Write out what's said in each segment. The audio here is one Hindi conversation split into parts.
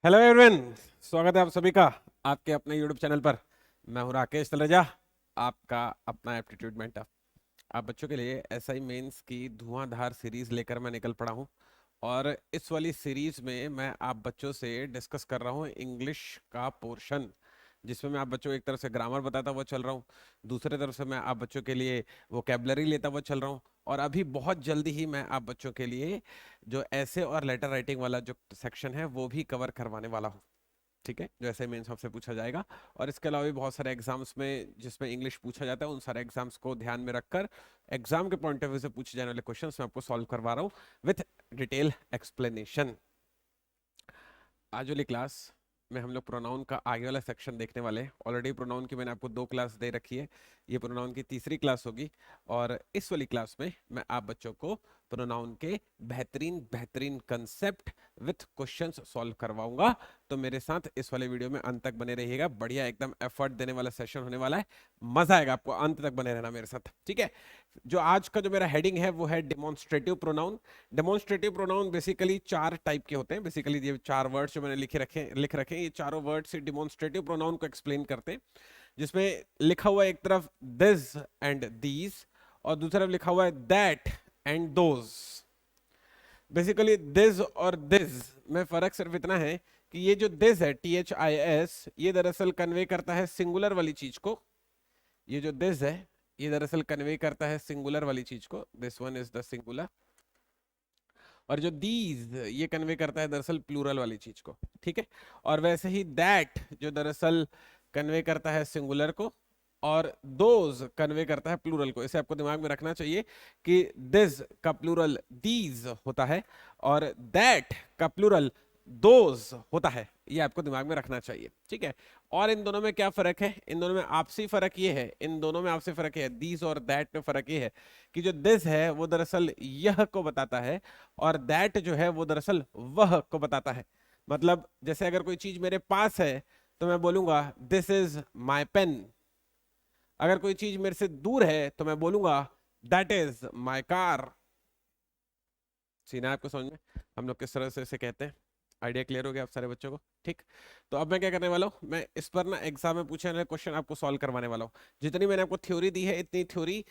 हेलो एवरीवन, स्वागत है आप सभी का आपके अपने यूट्यूब चैनल पर। मैं हूं राकेश तलरेजा, आपका अपना एप्टीट्यूड मेंटर। आप बच्चों के लिए एसआई मेंस की धुआंधार सीरीज लेकर मैं निकल पड़ा हूं। और इस वाली सीरीज में मैं आप बच्चों से डिस्कस कर रहा हूं इंग्लिश का पोर्शन, जिसमें मैं आप बच्चों को एक तरफ से ग्रामर बताता हुआ चल रहा हूँ, दूसरे तरफ से मैं आप बच्चों के लिए वोकेबलरी लेता हुआ चल रहा हूँ। और अभी बहुत जल्दी ही मैं आप बच्चों के लिए जो ऐसे और लेटर राइटिंग वाला जो सेक्शन है वो भी कवर करवाने वाला हूँ। ठीक है, जो ऐसे मेंस आपसे पूछा जाएगा। और इसके अलावा भी बहुत सारे एग्जाम्स में जिसमें इंग्लिश पूछा जाता है, उन सारे एग्जाम्स को ध्यान में रखकर एग्जाम के पॉइंट ऑफ व्यू से पूछे जाने वाले क्वेश्चंस मैं आपको सॉल्व करवा रहा हूँ विथ डिटेल एक्सप्लेनेशन। आज वाली क्लास में हम लोग प्रोनाउन का आगे वाला सेक्शन देखने वाले हैं। ऑलरेडी प्रोनाउन की मैंने आपको 2 क्लास दे रखी है, ये प्रोनाउन की तीसरी क्लास होगी। और इस वाली क्लास में मैं आप बच्चों को प्रोनाउन के बेहतरीन बेहतरीन कंसेप्ट विथ क्वेश्चंस सॉल्व करवाऊंगा। तो मेरे साथ इस वाले वीडियो में अंत तक बने रहिएगा। बढ़िया एकदम एफर्ट देने वाला सेशन होने वाला है, मजा आएगा आपको, अंत तक बने रहना मेरे साथ। ठीक है, जो आज का जो मेरा हेडिंग है वो है demonstrative pronoun. Demonstrative pronoun basically 4 type के होते हैं। बेसिकली ये 4 वर्ड्स जो मैंने लिख रखे हैं, ये चारों वर्ड से डेमोन्स्ट्रेटिव प्रोनाउन को एक्सप्लेन करते हैं। जिसमें लिखा हुआ है एक तरफ दिस एंड दीज, और दूसरी तरफ लिखा हुआ है that and those. Basically this और दिस में फर्क सिर्फ इतना है कि ये जो दिस है THIS, ये दरअसल कन्वे करता है सिंगुलर वाली चीज को। ये जो दिस है ये दरअसल कन्वे करता है सिंगुलर वाली चीज को, this one is the singular. और जो दीज ये कन्वे करता है दरअसल प्लूरल वाली चीज को। ठीक है, और वैसे ही दैट जो दरअसल कन्वे करता है सिंगुलर को, और दोज कन्वे करता है प्लूरल को। इसे आपको दिमाग में रखना चाहिए कि दिस का प्लूरल दीज होता है और दैट का प्लूरल दोज होता है। ये आपको दिमाग में रखना चाहिए। ठीक है, और इन दोनों में क्या फर्क है? इन दोनों में आपसी फर्क ये है, इन दोनों में आपसी फर्क है, दीज और दैट में फर्क ये है कि जो दिस है वो दरअसल यह को बताता है, और दैट जो है वो दरअसल वह को बताता है। मतलब जैसे अगर कोई चीज मेरे पास है तो मैं बोलूंगा दिस इज माई पेन। अगर कोई चीज मेरे से दूर है तो मैं बोलूंगा दैट इज माई कार। सीना आपको समझ में हम लोग किस तरह से इसे कहते हैं? आइडिया क्लियर हो गया आप सारे बच्चों को? ठीक, तो अब मैं क्या करने वाला हूँ, मैं इस पर ना एग्जाम में पूछे वाले क्वेश्चन आपको सॉल्व करवाने वाला हूँ। जितनी मैंने आपको थ्योरी दी है, इतनी थ्योरी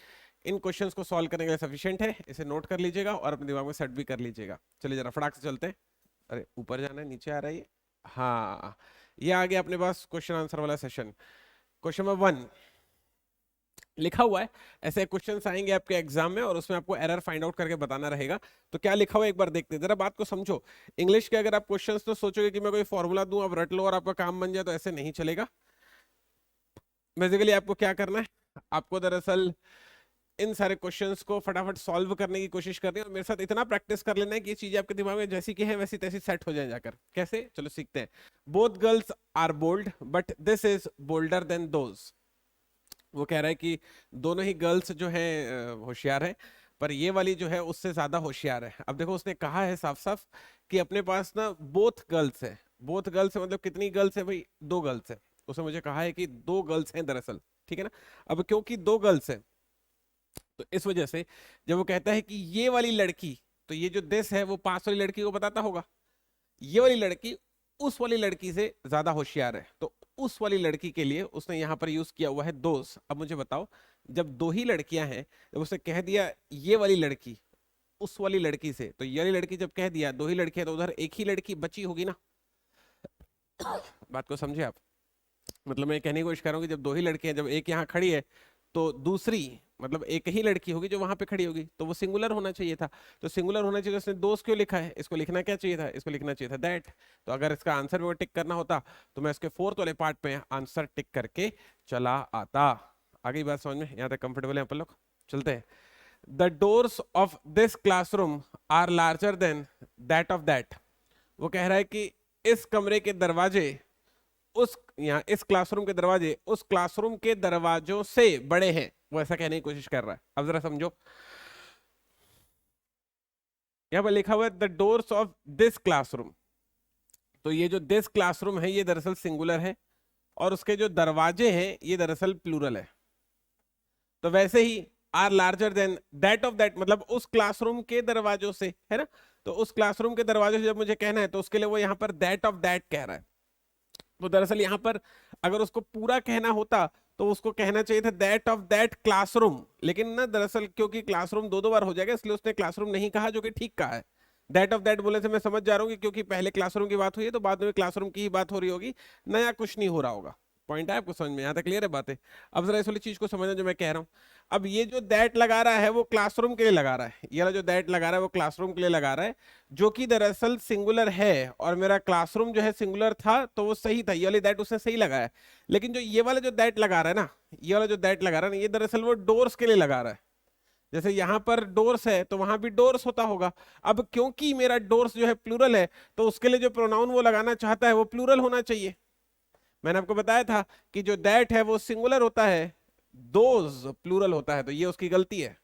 इन क्वेश्चंस को सॉल्व करने के लिए सफिशिएंट है। इसे नोट कर लीजिएगा और अपने दिमाग में सेट भी कर लीजिएगा। चलिए जरा फटाक से चलते हैं। अरे ऊपर जाना है, नीचे आ रहा है ये। हाँ, ये आ गया अपने पास क्वेश्चन आंसर वाला सेशन। क्वेश्चन नंबर 1 लिखा हुआ है। ऐसे क्वेश्चंस आएंगे आपके एग्जाम में और उसमें आपको एरर फाइंड आउट करके बताना रहेगा। तो क्या लिखा हुआ है एक बार देखते हैं, जरा बात को समझो। इंग्लिश के अगर आप क्वेश्चंस तो सोचोगे कि मैं कोई फॉर्मूला दूं आप रट लो और आपका काम बन जाए, तो ऐसे नहीं चलेगा। बेसिकली आपको क्या करना है, आपको दरअसल इन सारे क्वेश्चंस को फटाफट सॉल्व करने की कोशिश करनी है और मेरे साथ इतना प्रैक्टिस कर लेना है कि ये चीजें आपके दिमाग में जैसी की है वैसी तैसी सेट हो जाए जाकर। कैसे? चलो सीखते हैं। Both girls are bold but this is bolder than those. वो कह रहा है कि दोनों ही गर्ल्स जो है होशियार है, पर ये वाली जो है उससे ज्यादा होशियार है। अब देखो उसने कहा है साफ साफ कि अपने पास ना बोथ गर्ल्स है। बोथ गर्ल्स है मतलब कितनी गर्ल्स है भाई? 2 गर्ल्स है। उसने मुझे कहा है कि 2 गर्ल्स हैं दरअसल। ठीक है ना? अब क्योंकि 2 गर्ल्स है तो इस वजह से जब वो कहता है कि ये वाली लड़की, तो ये जो दिस है वो पास वाली लड़की को बताता होगा। ये वाली लड़की उस वाली लड़की से ज्यादा होशियार है, तो उस वाली लड़की के लिए उसने यहां पर यूज किया हुआ है दोस्त। अब मुझे बताओ, जब 2 ही लड़कियां हैं, जब उसने कह दिया ये वाली लड़की उस वाली लड़की से, तो ये वाली लड़की जब कह दिया 2 ही लड़कियां, तो उधर एक ही लड़की बची होगी ना। बात को समझे आप? मतलब मैं कहने की कोशिश कर रहा हूँ कि जब 2 ही लड़कियां, जब एक यहाँ खड़ी है तो दूसरी मतलब एक ही लड़की होगी जो वहां पे खड़ी होगी, तो वो सिंगुलर होना चाहिए था। तो सिंगुलर होना चाहिए, उसने दोस्त क्यों लिखा है? इसको लिखना क्या चाहिए था? इसको लिखना चाहिए था दैट। तो अगर इसका आंसर भी वो टिक करना होता तो मैं इसके 4th वाले पार्ट पे आंसर टिक करके चला आता। आगे बात समझ में? यहाँ तक कंफर्टेबल है अपन लोग? चलते हैं। The doors of this classroom are larger than that of that. वो कह रहा है कि इस कमरे के दरवाजे उस यहाँ इस क्लासरूम के दरवाजे उस क्लासरूम के दरवाजों से बड़े हैं। वो ऐसा कहने की कोशिश कर रहा है। अब जरा समझो, यहाँ पर लिखा हुआ है the doors of this classroom. तो ये जो दिस क्लासरूम है ये दरअसल सिंगुलर है और उसके जो दरवाजे हैं ये दरअसल प्लूरल है। तो वैसे ही are larger than that of that, मतलब उस क्लासरूम के दरवाजों से, है ना? तो उस क्लासरूम के दरवाजे से जब मुझे कहना है तो उसके लिए वो यहाँ पर दैट ऑफ दैट कह रहा है। तो दरअसल यहाँ पर अगर उसको पूरा कहना होता तो उसको कहना चाहिए था दैट ऑफ दैट क्लासरूम, लेकिन ना दरअसल क्योंकि क्लासरूम दो दो बार हो जाएगा इसलिए उसने क्लासरूम नहीं कहा, जो कि ठीक कहा है। दैट ऑफ दैट बोले से मैं समझ जा रहा हूँ कि क्योंकि पहले क्लासरूम की बात हुई है तो बाद में क्लासरूम की ही बात हो रही होगी, नया कुछ नहीं हो रहा होगा। पॉइंट है आपको समझ में? यहाँ तक क्लियर है बातें? अब जरा इस वाली चीज को समझना जो मैं कह रहा हूँ। अब ये जो दैट लगा रहा है वो क्लासरूम के लिए लगा रहा है, ये वाला जो दैट लगा रहा है वो क्लासरूम के लिए लगा रहा है, जो कि दरअसल सिंगुलर है, और मेरा क्लासरूम जो है सिंगुलर था तो वो सही था, ये वाली दैट उसने सही लगाया। लेकिन जो ये वाला जो दैट लगा रहा है ना, ये वाला जो दैट लगा रहा है ना, ये दरअसल वो डोर्स के लिए लगा रहा है। जैसे यहां पर डोर्स है तो वहां भी डोर्स होता होगा। अब क्योंकि मेरा डोर्स जो है प्लूरल है तो उसके लिए जो प्रोनाउन वो लगाना चाहता है वो प्लूरल होना चाहिए। मैंने आपको बताया था कि जो दैट है वो सिंगुलर होता है, दोज प्लूरल होता है, तो ये उसकी गलती है।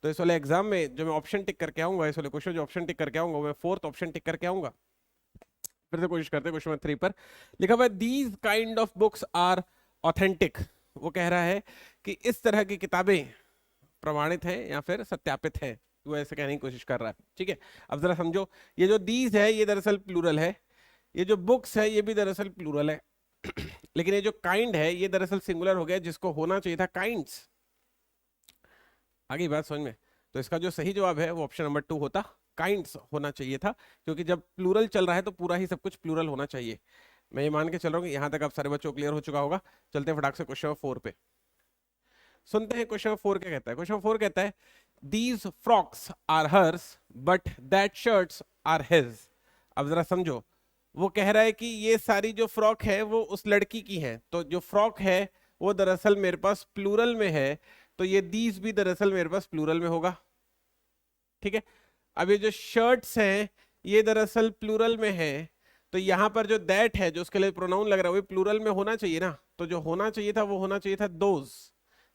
तो इस वाले एग्जाम में जो मैं ऑप्शन टिक करके आऊंगा, इस वाले क्वेश्चन जो ऑप्शन टिक करके आऊंगा, मैं फोर्थ ऑप्शन टिक करके आऊंगा। फिर से कोशिश करते हैं। क्वेश्चन नंबर 3 पर लिखा हुआ है these kind of books are authentic. वो कह रहा है कि इस तरह की किताबें प्रमाणित हैं या फिर सत्यापित हैं, वो ऐसे कहने की कोशिश कर रहा है। ठीक है, अब जरा समझो, ये जो दीज है ये दरअसल प्लूरल है, ये जो बुक्स है ये भी दरअसल प्लूरल है लेकिन ये जो काइंड है ये दरअसल सिंगुलर हो गया, जिसको होना चाहिए था काइंड्स। आगे बात समझ में? तो इसका जो सही जवाब है वो ऑप्शन नंबर 2 होता, काइंड्स होना चाहिए था, क्योंकि जब प्लूरल चल रहा है तो पूरा ही सब कुछ प्लूरल होना चाहिए। मैं ये मान के चल रहा हूँ कि यहाँ तक आप सारे बच्चों क्लियर हो चुका होगा। चलते हैं फटाक से क्वेश्चन नंबर 4 पे, सुनते हैं क्वेश्चन नंबर 4 क्या कहता है। क्वेश्चन नंबर 4 कहता है these frocks are hers but that shirts are his. अब जरा समझो, वो कह रहा है कि ये सारी जो फ्रॉक है वो उस लड़की की है, तो जो फ्रॉक है वो दरअसल मेरे पास प्लूरल में है, तो ये दीज भी दरअसल मेरे पास प्लूरल में होगा। ठीक है, अब ये जो शर्ट्स हैं ये दरअसल प्लूरल में है, तो यहां पर जो दैट है जो उसके लिए प्रोनाउन लग रहा है वो प्लूरल में होना चाहिए ना, तो जो होना चाहिए था वो होना चाहिए था दोज।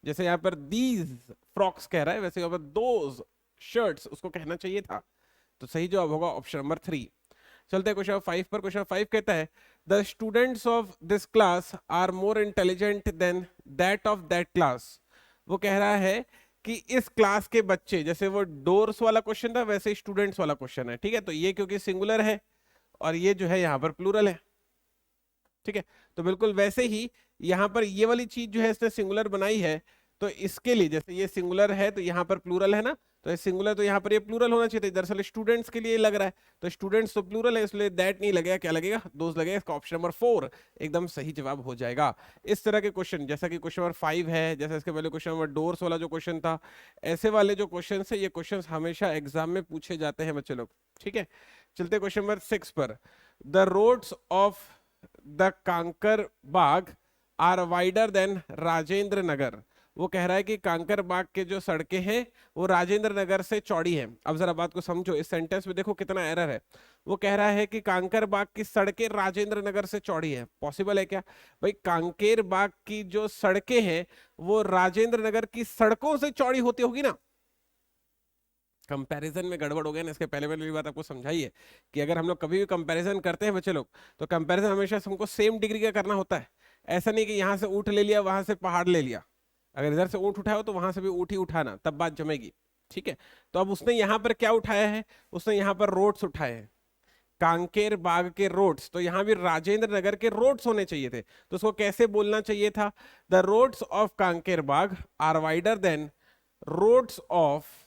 जैसे यहाँ पर दीज फ्रॉक्स कह रहा है वैसे यहाँ पर दोज शर्ट्स उसको कहना चाहिए था, तो सही जवाब होगा ऑप्शन नंबर 3। चलते हैं क्वेश्चन 5 पर। क्वेश्चन 5 कहता है the students of this class are more intelligent than that of that class. वो कह रहा है कि इस क्लास के बच्चे, जैसे वो डोर्स वाला क्वेश्चन था वैसे स्टूडेंट्स वाला क्वेश्चन है। ठीक है, तो ये क्योंकि सिंगुलर है और ये जो है यहाँ पर प्लूरल है। ठीक है, तो बिल्कुल वैसे ही यहाँ पर ये वाली चीज जो है इसने सिंगुलर बनाई है, तो इसके लिए जैसे ये सिंगुलर है तो यहाँ पर प्लूरल है ना, तो ये सिंगुलर तो यहाँ पर ये प्लूरल होना चाहिए था। दरअसल स्टूडेंट्स के लिए लग रहा है, तो स्टूडेंट्स तो प्लूरल है इसलिए दैट नहीं लगेगा, क्या लगेगा? दोस्त लगेगा। इसका ऑप्शन नंबर 4 एकदम सही जवाब हो जाएगा। इस तरह के क्वेश्चन जैसा कि क्वेश्चन नंबर 5 है, जैसा इसके पहले क्वेश्चन नंबर डोर्स वाला जो क्वेश्चन था, ऐसे वाले जो क्वेश्चन है ये क्वेश्चन हमेशा एग्जाम में पूछे जाते हैं बच्चे लोग। ठीक है, चलते क्वेश्चन नंबर 6 पर। The roads of the Kankar Bagh are wider than Rajendra Nagar. वो कह रहा है कि कांकर बाग के जो सड़कें हैं वो राजेंद्र नगर से चौड़ी हैं। अब जरा बात को समझो, इस सेंटेंस में देखो कितना एरर है। वो कह रहा है कि कांकर बाग की सड़कें राजेंद्र नगर से चौड़ी है, पॉसिबल है क्या भाई? कांकेर बाग की जो सड़कें हैं वो राजेंद्र नगर की सड़कों से चौड़ी होती होगी ना। कंपैरिजन में गड़बड़ हो गया ना। इसके पहले वाली बात आपको समझाई है कि अगर हम लोग कभी भी कंपैरिजन करते हैं बच्चे लोग, तो कंपैरिजन हमेशा हमको सेम डिग्री का करना होता है। ऐसा नहीं कि यहाँ से ऊँट ले लिया वहां से पहाड़ ले लिया, अगर इधर से ऊँट उठाओ तो वहां से भी ऊँट ही उठाना, तब बात जमेगी। ठीक है, तो अब उसने यहाँ पर क्या उठाया है? उसने यहाँ पर रोड्स उठाए हैं, कांकेर बाग के रोड्स, तो यहाँ भी राजेंद्र नगर के रोड्स होने चाहिए थे, तो उसको कैसे बोलना चाहिए था? The roads of Kankar Bagh are wider than roads of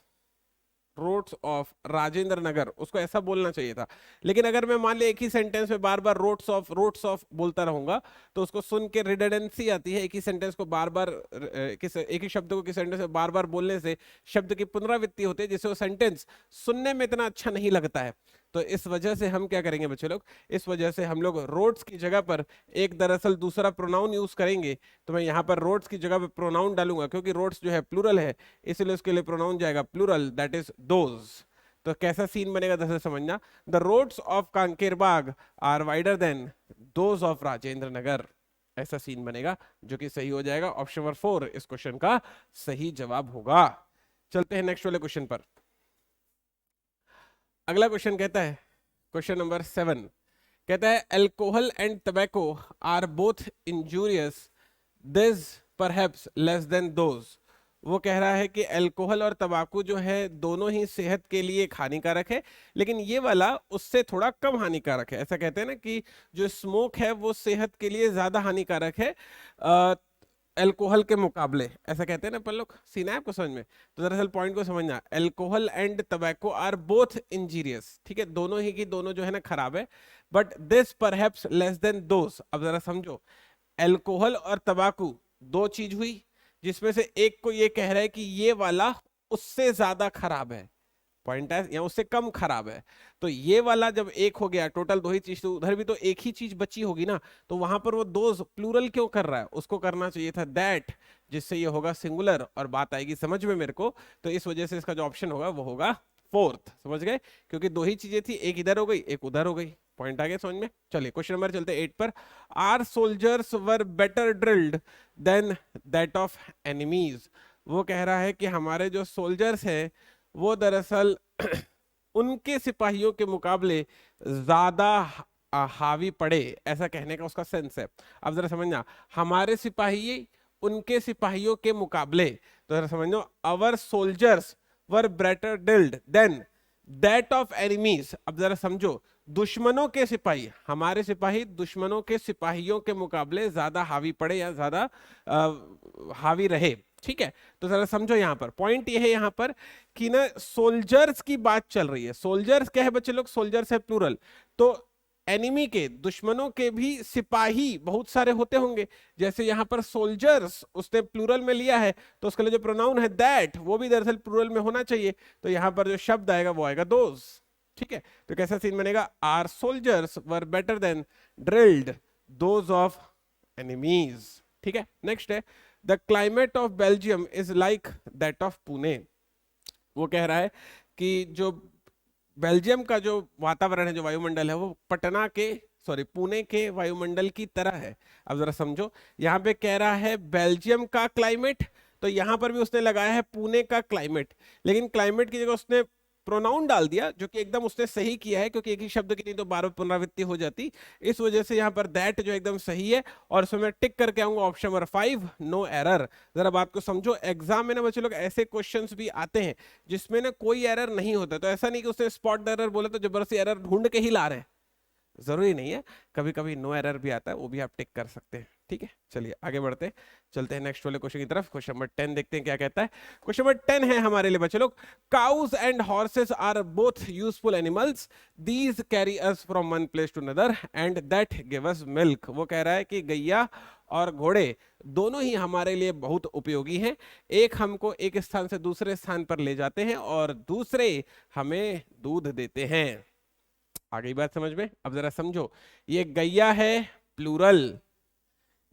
Rajendra Nagar, उसको ऐसा बोलना चाहिए था। लेकिन अगर मैं मान लिया एक ही सेंटेंस में बार बार रोड्स ऑफ बोलता रहूंगा तो उसको सुन के रिडंडेंसी आती है। एक ही सेंटेंस को बार बार एक ही शब्द को किसी सेंटेंस में बार बार बोलने से शब्द की पुनरावृत्ति होती है, जिससे वो सेंटेंस सुनने में इतना अच्छा नहीं लगता है। तो इस वजह से हम क्या करेंगे बच्चे लोग, इस वजह से हम लोग रोड्स की जगह पर एक दरअसल दूसरा प्रोनाउन यूज करेंगे। तो मैं यहाँ पर रोड्स की जगह पर प्रोनाउन डालूंगा, क्योंकि रोड्स जो है प्लूरल है इसलिए उसके लिए प्रोनाउन जाएगा प्लूरल, दैट इज दोज। तो कैसा सीन बनेगा दरअसल समझना, the roads of Kankar Bagh are wider than those of Rajendra Nagar, ऐसा सीन बनेगा, जो कि सही हो जाएगा। ऑप्शन नंबर 4 इस क्वेश्चन का सही जवाब होगा। चलते हैं नेक्स्ट वाले क्वेश्चन पर। अगला क्वेश्चन कहता है, क्वेश्चन नंबर 7 कहता है alcohol and tobacco are both injurious, this perhaps less than those. वो कह रहा है कि अल्कोहल और तंबाकू जो है दोनों ही सेहत के लिए हानिकारक है, लेकिन ये वाला उससे थोड़ा कम हानिकारक है। ऐसा कहते हैं ना कि जो स्मोक है वो सेहत के लिए ज्यादा हानिकारक है अल्कोहल के मुकाबले, ऐसा कहते हैं ना अपन लोग। सीन है आपको समझ में? तो दरअसल पॉइंट को समझना, alcohol and tobacco are both injurious, ठीक है, दोनों ही की दोनों जो है ना खराब है, but this perhaps less than those. अब जरा समझो, अल्कोहल और तंबाकू दो चीज हुई, जिसमें से एक को ये कह रहा है कि ये वाला उससे ज्यादा खराब है, पॉइंट है, या उससे कम खराब है। तो ये वाला जब एक हो गया, टोटल दो ही चीज, तो उधर भी तो एक ही चीज बची होगी ना, तो वहां पर वो दो प्लूरल क्यों कर रहा है? उसको करना चाहिए था दैट, जिससे ये होगा सिंगुलर और बात आएगी समझ में मेरे को। तो इस वजह से इसका जो ऑप्शन होगा वो होगा फोर्थ, समझ गए? क्योंकि दो ही चीजें थी, एक इधर हो गई एक उधर हो गई। पॉइंट आ गया समझ में? चलिए क्वेश्चन नंबर चलते 8 पर। Our soldiers were better drilled than that of enemies. वो कह रहा है कि हमारे जो सोल्जर्स हैं वो दरअसल उनके सिपाहियों के मुकाबले ज्यादा हावी पड़े, ऐसा कहने का उसका सेंस है। अब जरा समझना, हमारे सिपाही उनके सिपाहियों के मुकाबले, तो जरा समझो, our soldiers were better drilled than that of enemies. अब जरा समझो, दुश्मनों के सिपाही, हमारे सिपाही दुश्मनों के सिपाहियों के मुकाबले ज्यादा हावी पड़े या ज्यादा हावी रहे, ठीक है? तो जरा समझो, यहां पर पॉइंट ये है यहां पर कि ना सोल्जर्स की बात चल रही है। सोल्जर्स क्या है बच्चे लोग? सोल्जर्स है प्लूरल। तो एनिमी के, दुश्मनों के भी सिपाही बहुत सारे होते होंगे, जैसे यहां पर सोल्जर्स उसने प्लूरल में लिया है, तो उसके लिए जो प्रोनाउन है दैट वो भी दरअसल प्लूरल में होना चाहिए। तो यहां पर जो शब्द आएगा वो आएगा दोज, ठीक है? तो कैसा सीन बनेगा? Our soldiers were better than drilled those of enemies, ठीक है? नेक्स्ट है, the climate of Belgium is like that of Pune. वो कह रहा है कि जो बेल्जियम का जो वातावरण है, जो वायुमंडल है, वो पटना के, सॉरी, पुणे के वायुमंडल की तरह है। अब जरा समझो, यहाँ पे कह रहा है बेल्जियम का क्लाइमेट, तो यहाँ पर भी उसने लगाया है पुणे का क्लाइमेट, लेकिन क्लाइमेट की जगह उसने प्रोनाउन डाल दिया, जो कि एकदम उसने सही किया है, क्योंकि एक ही शब्द की नहीं तो बार बार पुनरावृत्ति हो जाती। इस वजह से यहाँ पर दैट जो एकदम सही है, और उसमें मैं टिक करके आऊंगा ऑप्शन नंबर 5, नो एरर। जरा बात को समझो, एग्जाम में ना बच्चे लोग ऐसे क्वेश्चंस भी आते हैं जिसमें ना कोई एरर नहीं होता, तो ऐसा नहीं कि उसने स्पॉट एरर बोला तो जबरदस्ती एरर ढूंढ के ही ला रहे हैं, जरूरी नहीं है। कभी कभी नो एरर भी आता है, वो भी आप टिक कर सकते हैं, ठीक है? चलिए आगे बढ़ते हैं, चलते हैं नेक्स्ट वाले क्वेश्चन की तरफ। क्वेश्चन नंबर 10 देखते हैं क्या कहता है। क्वेश्चन नंबर 10 है हमारे लिए बच्चे लोग, cows and horses are both useful animals, these carry us from one place to another and that give us milk. वो कह रहा है कि गैया और घोड़े दोनों ही हमारे लिए बहुत उपयोगी हैं, एक हमको एक स्थान से दूसरे स्थान पर ले जाते हैं और दूसरे हमें दूध देते हैं। आ गई बात समझ में? अब जरा समझो, ये गैया है प्लूरल,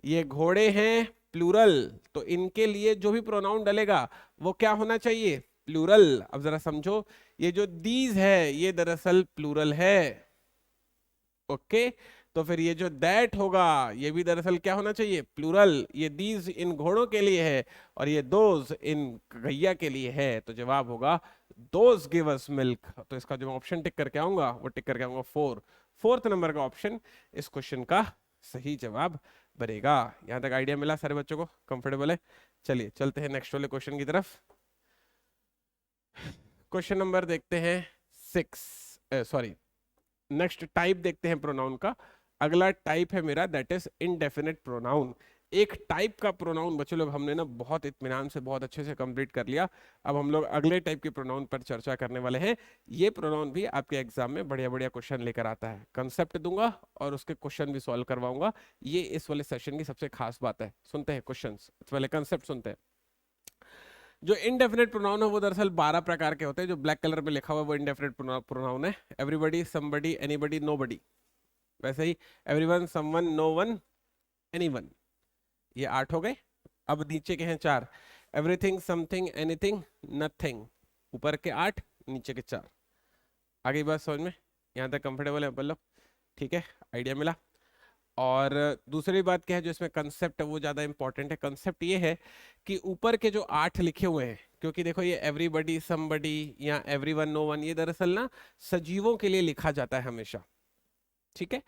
ये घोड़े हैं प्लूरल, तो इनके लिए जो भी प्रोनाउन डलेगा वो क्या होना चाहिए? प्लूरल। अब जरा समझो, ये जो दीज है ये दरअसल प्लूरल है, ओके? तो फिर ये जो दैट होगा ये भी दरअसल क्या होना चाहिए? प्लूरल। ये दीज इन घोड़ों के लिए है और ये दोज इन गैया के लिए है, तो जवाब होगा दोज गिव अस मिल्क। तो इसका जो ऑप्शन टिक करके आऊंगा वो टिक करके आऊंगा 4, फोर्थ नंबर का ऑप्शन इस क्वेश्चन का सही जवाब बनेगा। यहां तक आइडिया मिला सारे बच्चों को? कंफर्टेबल है? चलिए चलते हैं नेक्स्ट वाले क्वेश्चन की तरफ। क्वेश्चन नंबर देखते हैं 6, सॉरी, नेक्स्ट टाइप देखते हैं प्रोनाउन का। अगला टाइप है मेरा दैट इज इनडेफिनेट प्रोनाउन। एक टाइप का प्रोनाउन बच्चों लोग हमने ना बहुत इत्मीनान से बहुत अच्छे से कंप्लीट कर लिया। अब हम लोग अगले टाइप के प्रोनाउन पर चर्चा करने वाले हैं। ये प्रोनाउन भी आपके एग्जाम में बढ़िया बढ़िया क्वेश्चन लेकर आता है, कंसेप्ट दूंगा और उसके क्वेश्चन भी सॉल्व करवाऊंगा। ये इस वाले सेशन की सबसे खास बात है। सुनते हैं क्वेश्चन, पहले कंसेप्ट सुनते हैं। जो इनडेफिनेट प्रोनाउन है वो दरअसल 12 प्रकार के होते हैं। जो ब्लैक कलर में लिखा हुआ है वो इनडेफिनेट प्रोनाउन है। Everybody, somebody, anybody, nobody. वैसे ही everyone, someone, no one, anyone. ये 8 हो गए। अब नीचे के हैं 4, एवरीथिंग, समथिंग, एनीथिंग, नथिंग। ऊपर के 8, नीचे के 4। आगे बात समझ में? यहाँ तक कंफर्टेबल है अपन लोग? ठीक है, आइडिया मिला। और दूसरी बात क्या है, जो इसमें कंसेप्ट है वो ज्यादा इंपॉर्टेंट है। कंसेप्ट ये है कि ऊपर के जो 8 लिखे हुए हैं, क्योंकि देखो ये एवरीबडी, समबडी या एवरीवन, नो वन, ये दरअसल ना सजीवों के लिए लिखा जाता है हमेशा, ठीक है?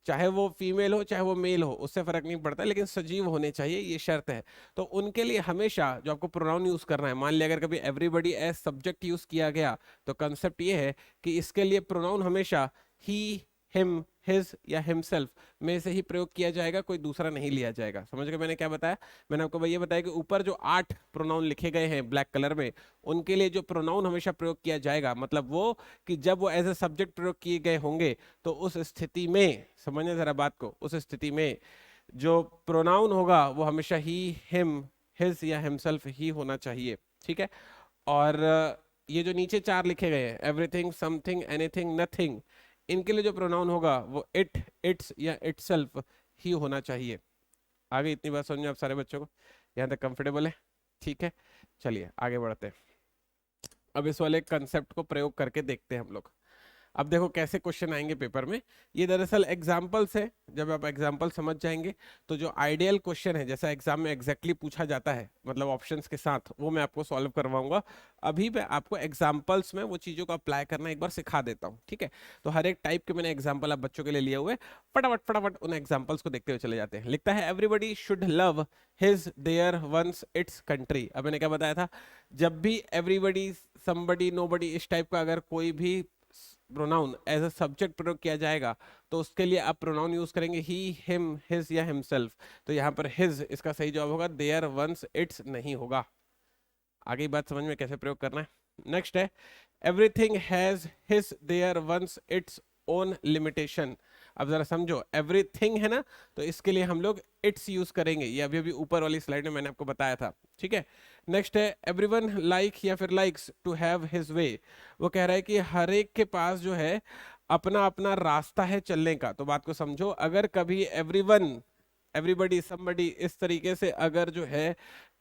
चाहे वो फीमेल हो चाहे वो मेल हो, उससे फर्क नहीं पड़ता, लेकिन सजीव होने चाहिए, ये शर्त है। तो उनके लिए हमेशा जो आपको प्रोनाउन यूज करना है, मान लिया अगर कभी एवरीबॉडी एज सब्जेक्ट यूज किया गया, तो कंसेप्ट ये है कि इसके लिए प्रोनाउन हमेशा ही, हिम, हिज या हिमसेल्फ में से ही प्रयोग किया जाएगा, कोई दूसरा नहीं लिया जाएगा। समझ गए मैंने क्या बताया? मैंने आपको भाई ये बताया कि ऊपर जो 8 प्रोनाउन लिखे गए हैं ब्लैक कलर में, उनके लिए जो प्रोनाउन हमेशा प्रयोग किया जाएगा, मतलब वो कि जब वो एज ए सब्जेक्ट प्रयोग किए गए होंगे, तो उस स्थिति में, समझने जरा बात को, उस स्थिति में जो प्रोनाउन होगा वो हमेशा ही, हिम, हिज या हिमसेल्फ ही होना चाहिए। ठीक है। और ये जो नीचे 4 लिखे गए हैं, एवरीथिंग, समथिंग, एनीथिंग, नथिंग, इनके लिए जो प्रोनाउन होगा वो इट, इट्स या इटसेल्फ ही होना चाहिए। आगे इतनी बात समझ में आप सारे बच्चों को? यहाँ तक कंफर्टेबल है? ठीक है, चलिए आगे बढ़ते हैं। अब इस वाले कंसेप्ट को प्रयोग करके देखते हैं हम लोग। अब देखो कैसे क्वेश्चन आएंगे पेपर में। ये दरअसल एग्जाम्पल्स है, जब आप एग्जाम्पल समझ जाएंगे तो जो आइडियल क्वेश्चन है, जैसा एग्जाम में एग्जैक्टली पूछा जाता है, मतलब ऑप्शंस के साथ, वो मैं आपको सॉल्व करवाऊंगा। अभी मैं आपको एग्जाम्पल्स में वो चीजों को अप्लाई करना एक बार सिखा देता हूँ। ठीक है, तो हर एक टाइप के मैंने एग्जाम्पल आप बच्चों के लिए लिए हुए, फटाफट फटाफट उन एग्जाम्पल्स को देखते हुए चले जाते हैं। लिखता है everybody should love his, their, one's, its country. अब मैंने क्या बताया था? जब भी एवरीबडी, समबडी, नोबडी, इस टाइप का अगर कोई भी प्रोनाउन एज अ सब्जेक्ट प्रयोग किया जाएगा, तो उसके लिए आप प्रोनाउन यूज करेंगे ही, हिम, हिज या हिमसेल्फ। तो यहाँ पर हिज इसका सही जवाब होगा, देयर, वंस, इट्स नहीं होगा। आगे बात समझ में कैसे प्रयोग करना है। नेक्स्ट है everything has his, their, one's, its own limitation. अब जरा समझो, एवरीथिंग है ना, तो इसके लिए हम लोग इट्स यूज करेंगे, ये अभी अभी ऊपर वाली स्लाइड में मैंने आपको बताया था। ठीक है। नेक्स्ट है एवरीवन लाइक या फिर likes to have his way. वो कह रहा है कि हर एक के पास जो है अपना अपना रास्ता है चलने का। तो बात को समझो, अगर कभी एवरीवन, एवरीबडी, समबडी, इस तरीके से अगर जो है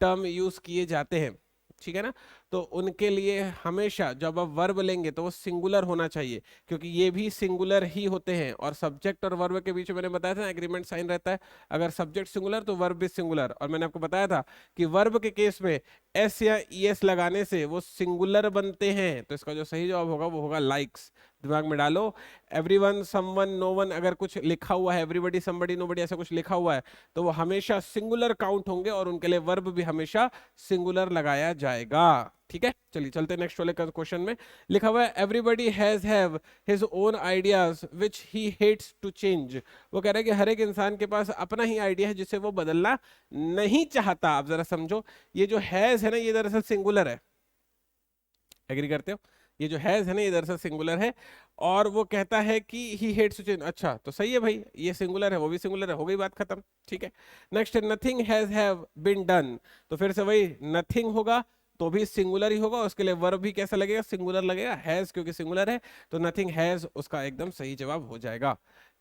टर्म यूज किए जाते हैं, ठीक है ना, तो उनके लिए हमेशा जब आप वर्ब लेंगे तो वो सिंगुलर होना चाहिए, क्योंकि ये भी सिंगुलर ही होते हैं। और सब्जेक्ट और वर्ब के बीच में मैंने बताया था एग्रीमेंट साइन रहता है, अगर सब्जेक्ट सिंगुलर तो वर्ब भी सिंगुलर। और मैंने आपको बताया था कि वर्ब के केस में एस या ईएस लगाने से वो सिंगुलर बनते हैं। तो इसका जो सही जवाब होगा वो होगा लाइक्स। दिमाग में डालो, एवरीवन, समवन, नोवन, अगर कुछ लिखा हुआ है, एवरीबडी, समबडी, नोबडी, ऐसा कुछ लिखा हुआ है, तो वो हमेशा सिंगुलर काउंट होंगे और उनके लिए वर्ब भी हमेशा सिंगुलर लगाया जाएगा। ठीक है, चलिए चलते हैं नेक्स्ट वाले क्वेश्चन में। लिखा हुआ है everybody has have his own ideas which he hates to change. वो कह रहा है कि हर एक इंसान के पास अपना ही आइडिया है जिसे वो बदलना नहीं चाहता। आप जरा समझो, ये जो हैज है ना, ये दरअसल सिंगुलर है। एग्री करते हो? ये जो हैज है ना, ये दरअसल सिंगुलर है। और वो कहता है कि ही हेट्स टू चेंज। अच्छा, तो सही है भाई, ये सिंगुलर है, वो भी सिंगुलर है, हो गई बात खत्म। ठीक है। नेक्स्ट है nothing has have been done. तो फिर से वही, नथिंग होगा तो भी सिंगुलर ही होगा, उसके लिए वर्ब भी कैसा लगेगा? सिंगुलर लगेगा। हैज क्योंकि सिंगुलर है, तो नथिंग हैज उसका एकदम सही जवाब हो जाएगा।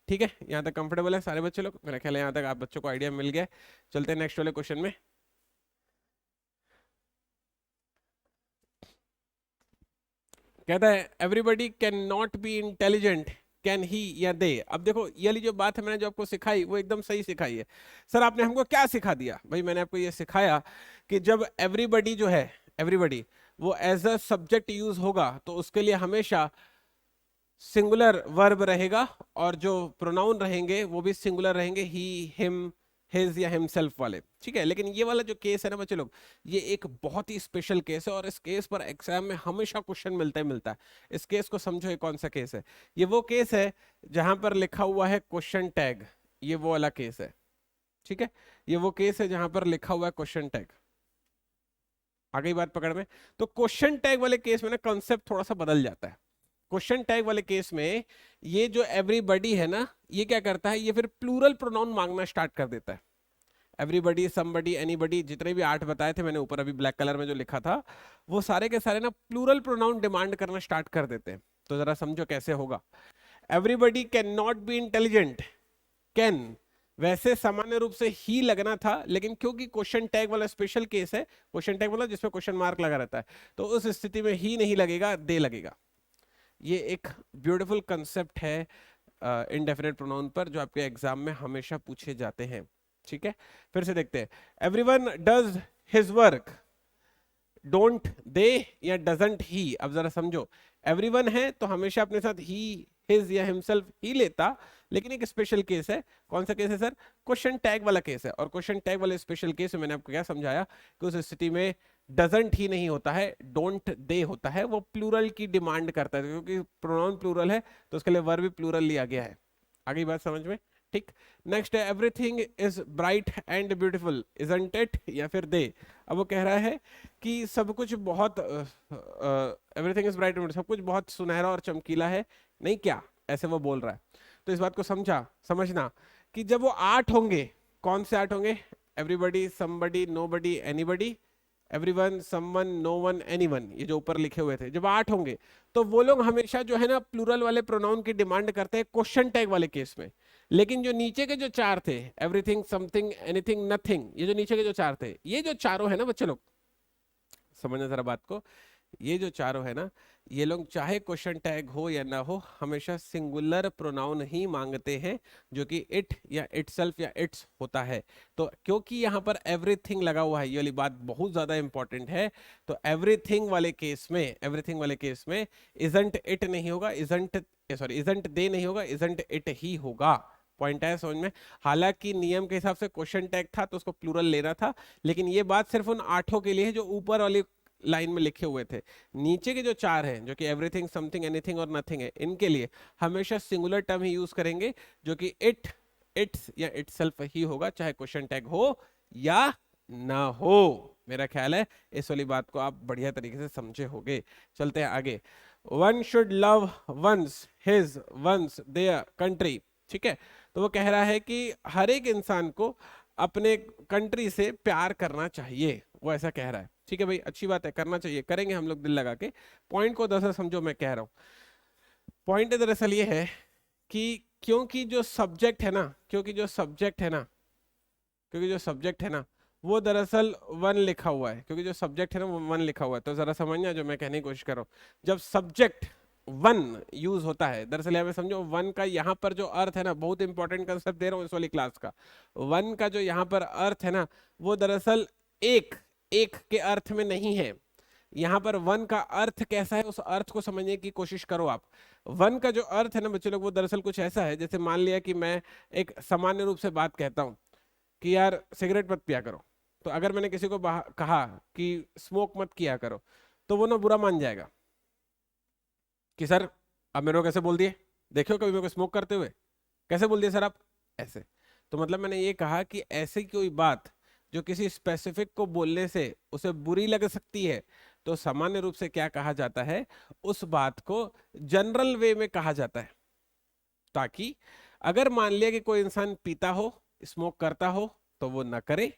ठीक है, यहाँ तक कंफर्टेबल है सारे बच्चे लोग? मेरा ख्याल है यहाँ तक आप बच्चों को आइडिया मिल गया। चलते हैं नेक्स्ट वाले क्वेश्चन में। कहता है everybody can not be intelligent, can he या दे। अब देखो, ये वाली जो बात है मैंने जो आपको सिखाई वो एकदम सही सिखाई है। सर आपने हमको क्या सिखा दिया? भाई मैंने आपको ये सिखाया कि जब एवरीबडी जो है, एवरीबडी वो एज अ सब्जेक्ट यूज होगा, तो उसके लिए हमेशा सिंगुलर वर्ब रहेगा, और जो प्रोनाउन रहेंगे वो भी सिंगुलर रहेंगे, ही, हिम, हिज या हिमसेल्फ वाले। ठीक है, लेकिन ये वाला जो केस है ना बच्चे लोग, ये एक बहुत ही स्पेशल केस है, और इस केस पर एग्जाम में हमेशा क्वेश्चन मिलता है। इस केस को समझो, ये कौन सा केस है? ये वो केस है जहां पर लिखा हुआ है क्वेश्चन टैग, ये वो वाला केस है। ठीक है, ये वो केस है जहां पर लिखा हुआ है क्वेश्चन टैग। आ गई बात पकड़ में? तो क्वेश्चन टैग वाले केस में ना कंसेप्ट थोड़ा सा बदल जाता है। क्वेश्चन टैग वाले केस में ये जो एवरीबडी है ना, ये क्या करता है, ये फिर प्लूरल प्रोनाउन मांगना स्टार्ट कर देता है। एवरीबडी, समबडी, एनीबडी, जितने भी 8 बताए थे मैंने ऊपर अभी ब्लैक कलर में जो लिखा था, वो सारे के सारे ना प्लूरल प्रोनाउन डिमांड करना स्टार्ट कर देते हैं। तो जरा समझो कैसे होगा। Everybody can not be intelligent, can वैसे सामान्य रूप से ही लगना था, लेकिन क्योंकि क्वेश्चन टैग वाला स्पेशल केस है, क्वेश्चन टैग वाला जिसमें क्वेश्चन मार्क लगा रहता है, तो उस स्थिति में ही नहीं लगेगा, दे लगेगा। ये एक ब्यूटीफुल कंसेप्ट है इनडेफिनेट प्रोनाउन पर, जो आपके एग्जाम में हमेशा पूछे जाते हैं। ठीक है, फिर से देखते हैं। Everyone does his work, don't they या डजंट ही। अब जरा समझो, एवरीवन है तो हमेशा अपने साथ ही, हिज या हिमसेल्फ ही लेता, लेकिन एक स्पेशल केस है। कौन सा केस है सर? क्वेश्चन टैग वाला केस है। और क्वेश्चन टैग वाले स्पेशल केस में मैंने आपको क्या समझाया कि उस स्थिति में डजंट ही नहीं होता है, डोंट दे होता है, वो प्लूरल की डिमांड करता है, क्योंकि प्रोनाउन प्लूरल है तो उसके लिए वर्ब भी प्लूरल लिया गया है। आगे बात समझ में? ठीक। नेक्स्ट है everything is bright and beautiful, isn't it, या फिर दे। अब वो कह रहा है कि सब कुछ बहुत एवरीथिंग इज ब्राइट, सब कुछ बहुत सुनहरा और चमकीला है, नहीं क्या, ऐसे वो बोल रहा है। तो इस बात को समझना कि जब वो 8 होंगे, कौन से 8 होंगे? Everybody, somebody, nobody, anybody, everyone, someone, no one, anyone, ये जो ऊपर लिखे हुए थे, जब 8 होंगे तो वो लोग हमेशा जो है ना प्लूरल वाले प्रोनाउन की डिमांड करते हैं क्वेश्चन टैग वाले केस में। लेकिन जो नीचे के जो 4 थे, एवरीथिंग, समथिंग, एनीथिंग, नथिंग, ये जो नीचे के जो 4 थे, ये जो चारों है ना बच्चे लोग, समझना जरा बात को, ये जो चारों है ना, ये लोग चाहे क्वेश्चन टैग हो या ना हो, हमेशा सिंगुलर प्रोनाउन ही मांगते हैं, जो कि इट या इटसेल्फ या इट्स होता है। तो क्योंकि यहाँ पर एवरीथिंग लगा हुआ है, ये वाली बात बहुत ज्यादा इंपॉर्टेंट है। तो एवरीथिंग वाले केस में, एवरीथिंग वाले केस में इजंट इट नहीं होगा, इजंट, सॉरी, इजंट दे नहीं होगा, इजंट इट ही होगा। पॉइंट है समझ में? हालांकि नियम के हिसाब से क्वेश्चन टैग था तो उसको प्लूरल लेना था, लेकिन ये बात सिर्फ उन 8 के लिए है जो ऊपर वाली लाइन में लिखे हुए थे। नीचे के जो 4 हैं, जो कि एवरीथिंग, समथिंग, एनीथिंग और नथिंग है, इनके लिए हमेशा सिंगुलर टर्म ही यूज करेंगे, जो कि इट, इट्स या इटसेल्फ ही होगा, चाहे क्वेश्चन टैग हो या ना हो। मेरा ख्याल है इस वाली बात को आप बढ़िया तरीके से समझे होगे। चलते हैं आगे। One should love one's his one's their country. ठीक है, तो वो कह रहा है कि हर एक इंसान को अपने कंट्री से प्यार करना चाहिए, वो ऐसा कह रहा है। ठीक है भाई, अच्छी बात है, करना चाहिए, करेंगे हम लोग दिल लगा के। पॉइंट को दरअसल समझो मैं कह रहा हूँ। पॉइंट दरअसल ये है कि क्योंकि जो सब्जेक्ट है ना, क्योंकि जो सब्जेक्ट है ना, क्योंकि जो सब्जेक्ट है ना वो दरअसल वन लिखा हुआ है, क्योंकि जो सब्जेक्ट है ना वो वन लिखा हुआ है, तो जरा समझना जो मैं कहने की कोशिश कर रहा हूँ। जब सब्जेक्ट वन यूज होता है, दरअसल यहाँ पे समझो वन का यहाँ पर जो अर्थ है ना, बहुत इंपॉर्टेंट कंसेप्ट दे रहा हूँ इस वाली क्लास का। वन का जो यहाँ पर अर्थ है ना, वो दरअसल एक, एक के अर्थ में नहीं है। यहाँ पर वन का अर्थ कैसा है, उस अर्थ को समझने की कोशिश करो आप। वन का जो अर्थ है ना बच्चे लोग, वो दरअसल कुछ ऐसा है, जैसे मान लिया कि मैं एक सामान्य रूप से बात कहता हूँ कि यार सिगरेट मत पिया करो, तो अगर मैंने किसी को कहा कि स्मोक मत किया करो, तो वो ना बुरा मान जाएगा कि सर अब मेरे को कैसे बोल दिए, देखो कभी मेरे को स्मोक करते हुए, कैसे बोल दिए सर आप, ऐसे। तो मतलब मैंने ये कहा कि ऐसी कोई बात जो किसी स्पेसिफिक को बोलने से उसे बुरी लग सकती है, तो सामान्य रूप से क्या कहा जाता है, उस बात को जनरल वे में कहा जाता है। ताकि अगर मान लिया कि कोई इंसान पीता हो, स्मोक करता हो, तो वो ना करे,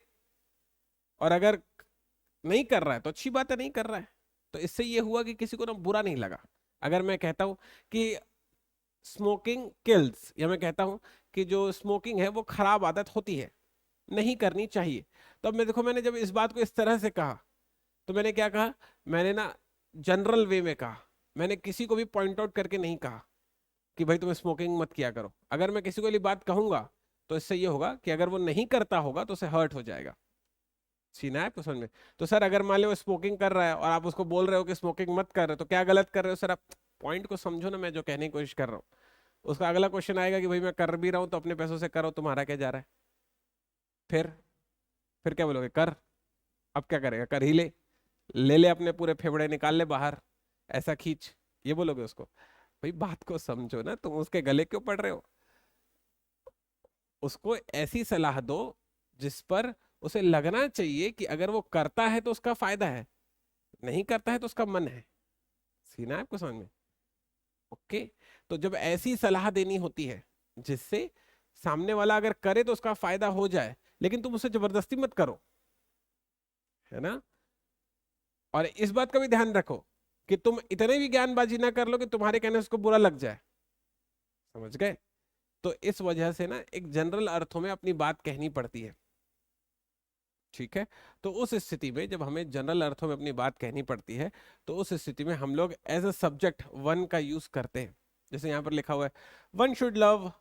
और अगर नहीं कर रहा है तो अच्छी बात है, नहीं कर रहा है, तो इससे ये हुआ कि किसी को ना बुरा नहीं लगा। अगर मैं कहता हूं कि स्मोकिंग किल्स, या मैं कहता हूं कि जो स्मोकिंग है वो खराब आदत होती है, नहीं करनी चाहिए, तो अब मैं देखो, मैंने जब इस बात को इस तरह से कहा, तो मैंने क्या कहा, मैंने ना जनरल वे में कहा, मैंने किसी को भी पॉइंट आउट करके नहीं कहा कि भाई तुम्हें स्मोकिंग मत किया करो। अगर मैं किसी को ये बात कहूंगा तो इससे ये होगा कि अगर वो नहीं करता होगा तो उसे हर्ट हो जाएगा। सीना है आपको समझ में? तो सर अगर मान लो स्मोकिंग कर रहा है और आप उसको बोल रहे हो कि स्मोकिंग मत कर रहे हो, तो क्या गलत कर रहे हो सर आप? पॉइंट को समझो ना, मैं जो कहने की कोशिश कर रहा हूँ। उसका अगला क्वेश्चन आएगा कि भाई मैं कर भी रहा हूँ तो अपने पैसों से करो, तुम्हारा क्या जा रहा है? फिर फिर क्या बोलोगे? कर। अब क्या करेगा? कर ही ले, ले ले अपने पूरे फेफड़े निकाल ले बाहर, ऐसा खींच, ये बोलोगे उसको? भाई बात को समझो ना, तुम उसके गले क्यों पड़ रहे हो? उसको ऐसी सलाह दो जिस पर उसे लगना चाहिए कि अगर वो करता है तो उसका फायदा है, नहीं करता है तो उसका मन है। सीना है आपको समझ में? ओके। तो जब ऐसी सलाह देनी होती है जिससे सामने वाला अगर करे तो उसका फायदा हो जाए, लेकिन तुम उसे जबरदस्ती मत करो, है ना? और इस बात का भी ध्यान रखो कि तुम इतने भी ज्ञानबाजी ना कर लो कि तुम्हारे कहने से उसको बुरा लग जाए। समझ गए? तो इस वजह से ना एक जनरल अर्थों में अपनी बात कहनी पड़ती है। ठीक है, तो उस स्थिति में जब हमें जनरल अर्थों में अपनी बात कहनी पड़ती है, तो उस स्थिति में हम लोग एज अ सब्जेक्ट वन का यूज करते हैं। जैसे यहां पर लिखा हुआ है one should love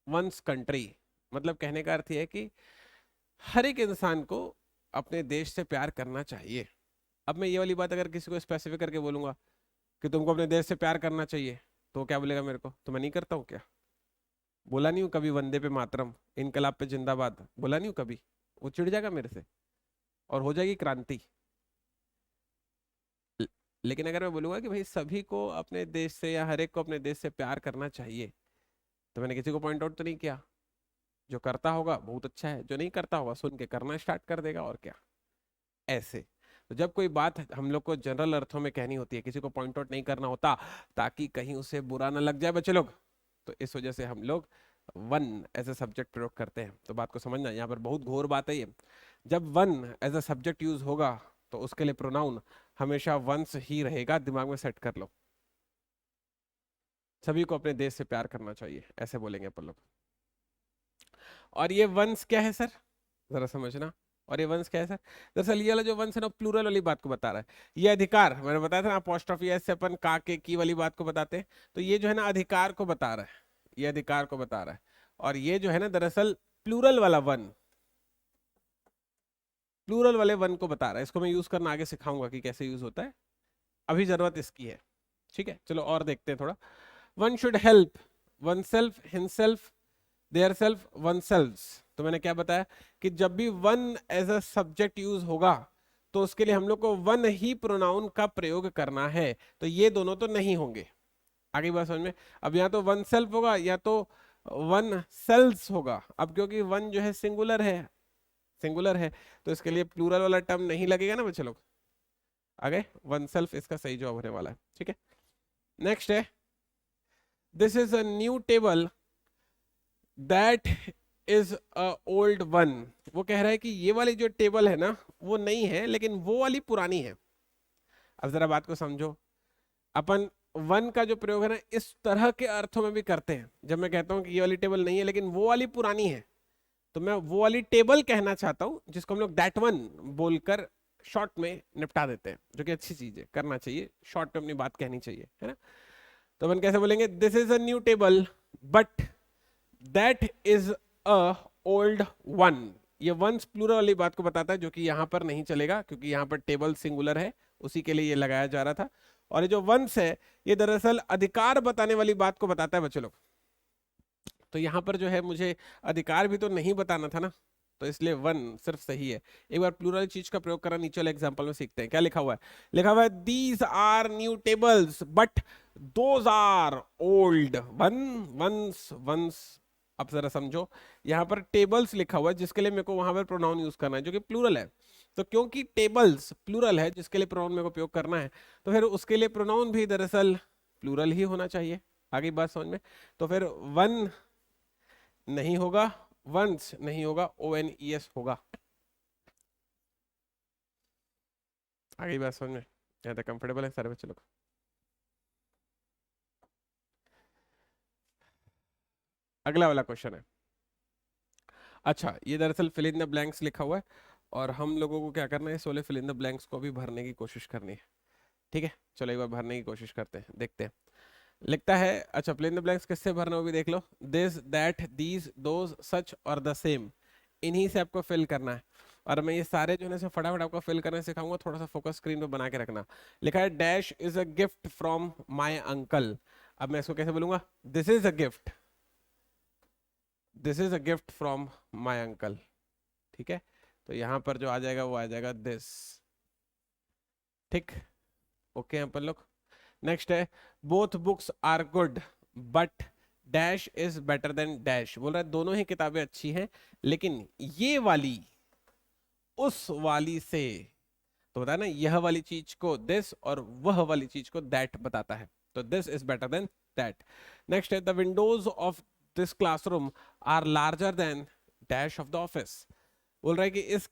one's country, मतलब कहने का अर्थ यह है कि हर एक इंसान को अपने देश से प्यार करना चाहिए। अब मैं ये वाली बात अगर किसी को स्पेसिफिक करके बोलूंगा कि तुमको अपने देश से प्यार करना चाहिए, तो वो क्या बोलेगा मेरे को, तो मैं नहीं करता हूँ क्या? बोला नहीं हूँ कभी वंदे पे मातरम, इनकलाब पे जिंदाबाद, बोला नहीं हूँ कभी? वो चिढ़ जाएगा मेरे से और हो जाएगी क्रांति। ल- लेकिन अगर मैं बोलूंगा कि भाई सभी को अपने देश से या हर एक को अपने देश से प्यार करना चाहिए, तो मैंने किसी को पॉइंट आउट तो नहीं किया। जो करता होगा बहुत अच्छा है, जो नहीं करता होगा सुन के करना स्टार्ट कर देगा, और क्या। ऐसे तो जब कोई बात हम लोग को जनरल अर्थों में कहनी होती है, किसी को पॉइंट आउट नहीं करना होता ताकि कहीं उसे बुरा ना लग जाए बच्चे लोग, तो इस वजह से हम लोग वन एज ए सब्जेक्ट प्रयोग करते हैं। तो बात को समझना, यहाँ पर बहुत घोर बात है ये। जब one as a subject use होगा तो उसके लिए प्रोनाउन हमेशा वंस ही रहेगा, दिमाग में सेट कर लो। सभी को अपने देश से प्यार करना चाहिए, ऐसे बोलेंगे अपन लोग। और ये वंस क्या है सर, जरा समझना। और ये वंश क्या है सर? दरअसल ये वाला जो वंश है ना, प्लूरल वाली बात को बता रहा है। ये अधिकार मैंने बताया था ना, अपोस्ट्रोफी एस से अपन का के की वाली बात को बताते हैं। तो ये जो है ना अधिकार को बता रहा है, ये अधिकार को बता रहा है। और ये जो है ना दरअसल प्लूरल वाला वन, प्लूरल वाले वन को बता रहा है। इसको मैं यूज करना आगे सिखाऊंगा कि कैसे यूज होता है, अभी जरूरत इसकी है। ठीक है, चलो और देखते हैं थोड़ा। One should help oneself, himself, their self, one selves. तो मैंने क्या बताया कि जब भी one as a subject use होगा तो उसके लिए हम लोग को वन ही प्रोनाउन का प्रयोग करना है। तो ये दोनों तो नहीं होंगे, आगे बात समझ में। अब या तो वन सेल्फ होगा या तो वन सेल्स होगा। अब क्योंकि वन जो है सिंगुलर है, सिंगुलर है, तो इसके लिए प्लूरल वाला टर्म नहीं लगेगा ना बच्चे लोग। आगे वन सेल्फ इसका सही जवाब होने वाला है। ठीक है, नेक्स्ट है, this is a new table that is a old one. वो कह रहा है कि ये वाली जो टेबल है ना वो नई है लेकिन वो वाली पुरानी है। अब जरा बात को समझो, अपन वन का जो प्रयोग है ना इस तरह के अर्थों में भी करते हैं। जब मैं कहता हूं कि ये वाली टेबल नहीं है लेकिन वो वाली पुरानी है, तो मैं वो वाली टेबल कहना चाहता हूं, जिसको हम लोग दैट वन बोलकर शॉर्ट में निपटा देते हैं, जो कि अच्छी चीज है, करना चाहिए, शॉर्ट में अपनी बात कहनी चाहिए, है ना। तो अपन कैसे बोलेंगे, this is a new table but that is a old one. ये वंस प्लूरल वाली बात को बताता है, जो कि यहां पर नहीं चलेगा क्योंकि यहां पर टेबल सिंगुलर है, उसी के लिए ये लगाया जा रहा था। और ये जो वंस है ये दरअसल अधिकार बताने वाली बात को बताता है बच्चे लोग। तो यहां पर जो है मुझे अधिकार भी तो नहीं बताना था ना, तो इसलिए वन सिर्फ सही है। एक बार प्लूरल चीज का प्रयोग करना नीचे वाले एग्जांपल में सीखते हैं। क्या लिखा हुआ है? लिखा हुआ है these are new tables but those are old one ones ones. अब जरा समझो, यहाँ पर टेबल्स लिखा हुआ है जिसके लिए मेरे को वहां पर प्रोनाउन यूज करना है जो कि प्लूरल है। तो क्योंकि टेबल्स प्लूरल है जिसके लिए प्रोनाउन मेरे को उपयोग करना है, तो फिर उसके लिए प्रोनाउन भी दरअसल प्लूरल ही होना चाहिए। आगे बात समझ में। तो फिर वन नहीं होगा, वंस नहीं होगा, ONES होगा। आगे बात समझ में, यहाँ तक कंफर्टेबल है सारे बच्चे लोग? अगला वाला क्वेश्चन है। अच्छा, ये दरअसल फिल इन द ब्लैंक्स लिखा हुआ है और हम लोगों को क्या करना है, सोले फिल इन द ब्लैंक्स को भी भरने की कोशिश करनी है। ठीक है, चलो एक बार भरने की कोशिश करते हैं, देखते हैं। लिखता है, अच्छा फिल इन द ब्लैंक्स किससे भरना वो भी देख लो। दिस, दैट, दीज, दोज, सच और द सेम, इन्हीं से आपको फिल करना है। और मैं ये सारे जो है फटाफट आपको फिल करना सिखाऊंगा, थोड़ा सा फोकस स्क्रीन पे बना के रखना। लिखा है dash is a gift from my uncle. अब मैं इसको कैसे बोलूंगा, this is a gift, this is a gift from my uncle. ठीक है, तो यहां पर जो आ जाएगा वो आ जाएगा दिस। ठीक, ओके अपन लोग। नेक्स्ट है, both books are good but dash is better than dash. बोल रहा है दोनों ही किताबें अच्छी हैं लेकिन ये वाली उस वाली से, तो बताया ना यह वाली चीज को दिस और वह वाली चीज को दैट बताता है। तो this is better than that. Next है, the windows of this classroom are larger than dash of the office. बोल रहा है कि इस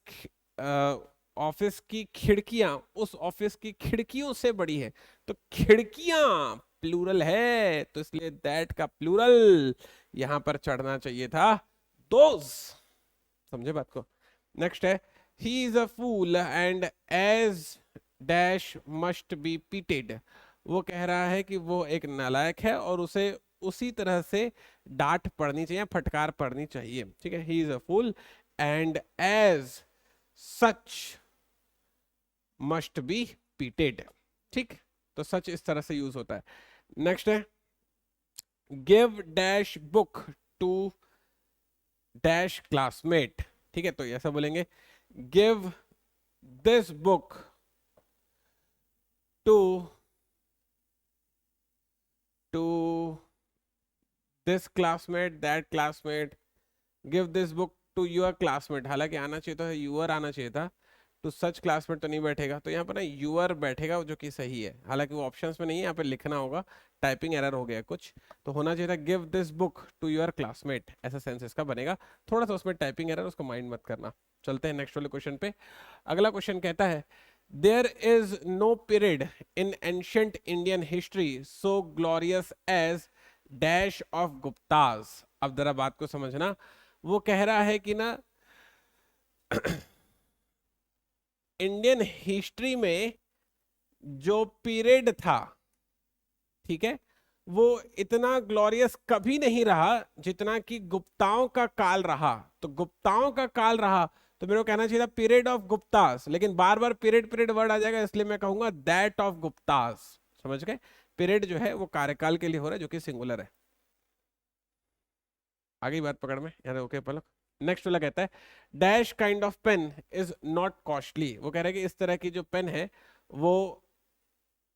ऑफिस की खिड़कियां उस ऑफिस की खिड़कियों से बड़ी है। तो खिड़कियां प्लूरल है, तो इसलिए दैट का प्लूरल यहां पर चढ़ना चाहिए था दोज। समझे बात को? नेक्स्ट है, he is a fool and as dash must be pitied. वो कह रहा है कि वो एक नालायक है और उसे उसी तरह से डांट पड़नी चाहिए, फटकार पड़नी चाहिए। ठीक है, he is a fool and as such must be pitied. ठीक, तो सच इस तरह से यूज होता है। नेक्स्ट है, give dash book to dash classmate. ठीक है, तो ऐसा बोलेंगे, give this book to to this classmate, that classmate, give this book to your classmate. हालांकि आना चाहिए था, यूअर आना चाहिए था, टू सच क्लासमेट तो नहीं बैठेगा, तो यहाँ पर ना यूअर बैठेगा, जो कि सही है। हालांकि वो ऑप्शंस में नहीं है, यहाँ पे लिखना होगा, टाइपिंग एरर हो गया कुछ, तो होना चाहिए था give this book to your classmate, ऐसा सेंस इसका बनेगा। थोड़ा सा उसमें टाइपिंग एरर, उसको माइंड मत करना। चलते हैं नेक्स्ट वाले क्वेश्चन पे। अगला क्वेश्चन कहता है, there is no period in ancient Indian history so glorious as dash of Guptas. अब जरा बात को समझना, वो कह रहा है कि ना इंडियन हिस्ट्री में जो पीरियड था, ठीक है, वो इतना ग्लोरियस कभी नहीं रहा जितना कि गुप्ताओं का काल रहा। तो गुप्ताओं का काल रहा, तो मेरे को कहना चाहिए था पीरियड ऑफ गुप्तास, लेकिन बार बार पीरियड पीरियड वर्ड आ जाएगा, इसलिए मैं कहूंगा दैट ऑफ गुप्तास। समझ गए? पीरियड जो है वो कार्यकाल के लिए हो रहा है, जो कि सिंगुलर है। आगे बात पकड़ में, यार ओके पलक। नेक्स्ट वाला कहता है, dash kind of pen is not costly. वो कह रहे हैं कि इस तरह की जो पेन है वो